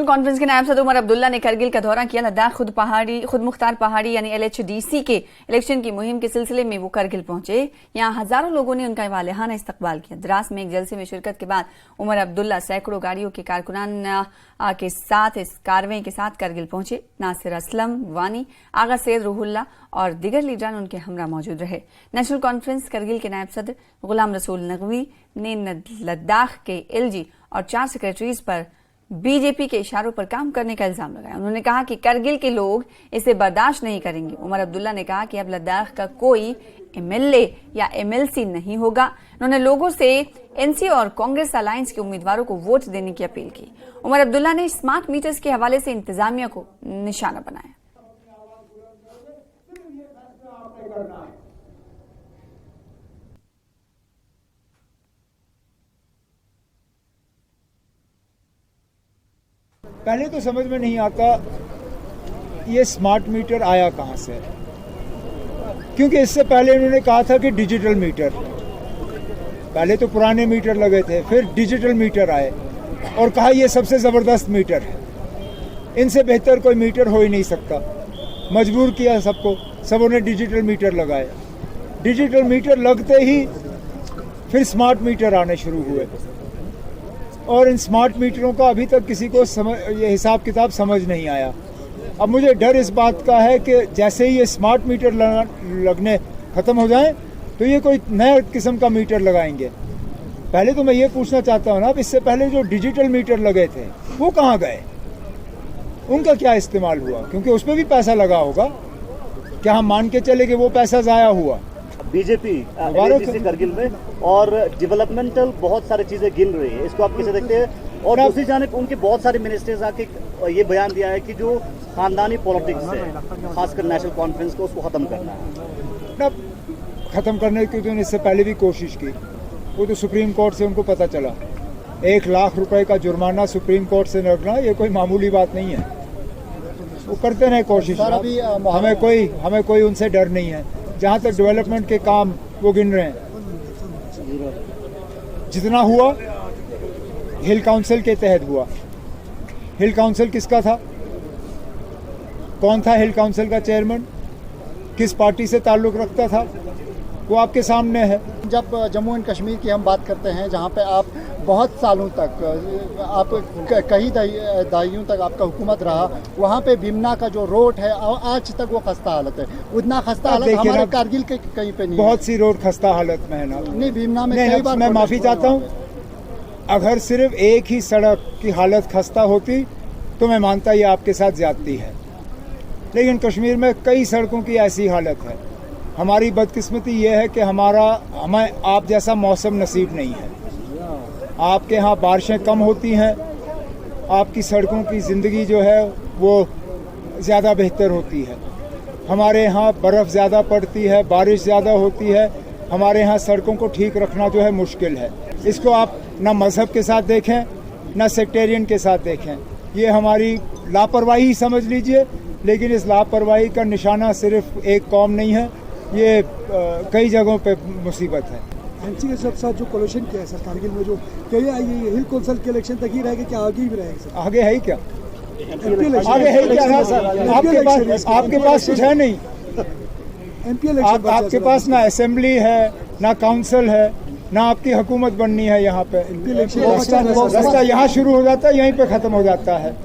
National conference के नायब सदर उमर अब्दुल्ला ने करगिल का दौरा किया। लद्दाख खुद मुख्तार पहाड़ी यानी LHDC के इलेक्शन की मुहिम के सिलसिले में वो करगिल पहुंचे। यहाँ हजारों लोगों ने उनका वालेहाना इस्तकबाल किया। द्रास में एक जलसे में शिरकत के बाद उमर अब्दुल्ला सैकड़ों गाड़ियों के कारकुनान के साथ इस कारवें के साथ करगिल पहुंचे। नासिर असलम वानी, आगा सैयद रूहुल्ला और दीगर लीडरान उनके हमरा मौजूद रहे। नेशनल कॉन्फ्रेंस करगिल के नायब सदर गुलाम रसूल नकवी ने लद्दाख के LG और 4 सेक्रेटरीज पर बीजेपी के इशारों पर काम करने का इल्जाम लगाया। उन्होंने कहा कि करगिल के लोग इसे बर्दाश्त नहीं करेंगे। उमर अब्दुल्ला ने कहा कि अब लद्दाख का कोई MLA या MLC नहीं होगा। उन्होंने लोगों से NC और कांग्रेस अलायंस के उम्मीदवारों को वोट देने की अपील की। उमर अब्दुल्ला ने स्मार्ट मीटर्स के हवाले से इंतजामिया को निशाना बनाया। पहले तो समझ में नहीं आता ये स्मार्ट मीटर आया कहाँ से, क्योंकि इससे पहले इन्होंने कहा था कि डिजिटल मीटर। पहले तो पुराने मीटर लगे थे, फिर डिजिटल मीटर आए और कहा ये सबसे ज़बरदस्त मीटर है, इनसे बेहतर कोई मीटर हो ही नहीं सकता। मजबूर किया सबको, सबों ने डिजिटल मीटर लगाए। डिजिटल मीटर लगते ही फिर स्मार्ट मीटर आने शुरू हुए और इन स्मार्ट मीटरों का अभी तक किसी को ये हिसाब किताब समझ नहीं आया। अब मुझे डर इस बात का है कि जैसे ही ये स्मार्ट मीटर लगने ख़त्म हो जाएं तो ये कोई नया किस्म का मीटर लगाएंगे। पहले तो मैं ये पूछना चाहता हूँ ना, इससे पहले जो डिजिटल मीटर लगे थे वो कहाँ गए, उनका क्या इस्तेमाल हुआ? क्योंकि उस पर भी पैसा लगा होगा। क्या हम मान के चले कि वो पैसा ज़ाया हुआ? बीजेपी करगिल में और डेवलपमेंटल बहुत सारी चीजें गिन रही है, इसको आप कैसे देखते हैं? और दूसरी जानिब उनके बहुत सारे मिनिस्टर्स आके ये बयान दिया है कि जो खानदानी पॉलिटिक्स है, खासकर नेशनल कॉन्फ्रेंस को, उसको खत्म करना है। खत्म करने की तो इससे पहले भी कोशिश की, वो तो सुप्रीम कोर्ट से उनको पता चला। 1 लाख रुपए का जुर्माना सुप्रीम कोर्ट से लगना ये कोई मामूली बात नहीं है। वो करते रहे कोशिश, हमें कोई उनसे डर नहीं है। जहाँ तक डेवलपमेंट के काम वो गिन रहे हैं, जितना हुआ हिल काउंसिल के तहत हुआ। हिल काउंसिल किसका था? कौन था हिल काउंसिल का चेयरमैन? किस पार्टी से ताल्लुक़ रखता था? वो आपके सामने है। जब जम्मू एंड कश्मीर की हम बात करते हैं, जहाँ पे आप बहुत सालों तक, आप कई दहाइयों तक आपका हुकूमत रहा, वहाँ पे भीमना का जो रोड है आज तक वो खस्ता हालत है। उतना खस्ता हालत हमारे कारगिल के कहीं पे नहीं। बहुत सी रोड खस्ता हालत में है ना। नहीं, भीमना में कई बार। मैं माफ़ी चाहता हूँ, अगर सिर्फ एक ही सड़क की हालत खस्ता होती तो मैं मानता ये आपके साथ ज्यादती है, लेकिन कश्मीर में कई सड़कों की ऐसी हालत है। हमारी बदकिस्मती ये है कि हमें आप जैसा मौसम नसीब नहीं है। आपके यहाँ बारिशें कम होती हैं, आपकी सड़कों की ज़िंदगी जो है वो ज़्यादा बेहतर होती है। हमारे यहाँ बर्फ़ ज़्यादा पड़ती है, बारिश ज़्यादा होती है। हमारे यहाँ सड़कों को ठीक रखना जो है मुश्किल है। इसको आप ना मज़हब के साथ देखें, ना सेक्टेरियन के साथ देखें। ये हमारी लापरवाही समझ लीजिए, लेकिन इस लापरवाही का निशाना सिर्फ एक कौम नहीं है, ये कई जगहों पे मुसीबत है। एनसी के साथ जो कोलिशन किया है सर कारगिल में, जो कहिए ये हिल काउंसिल के इलेक्शन तक ही रहेगा, क्या आगे भी रहेगा सर? आगे है ही क्या? आगे है ही क्या ना सर? आपके पास कुछ है नहीं। आपके पास ना असेंबली है, ना काउंसिल है, ना आपकी हुकूमत बननी है। यहाँ पे रास्ता यहाँ शुरू हो जाता है, यहीं पे ख़त्म हो जाता है।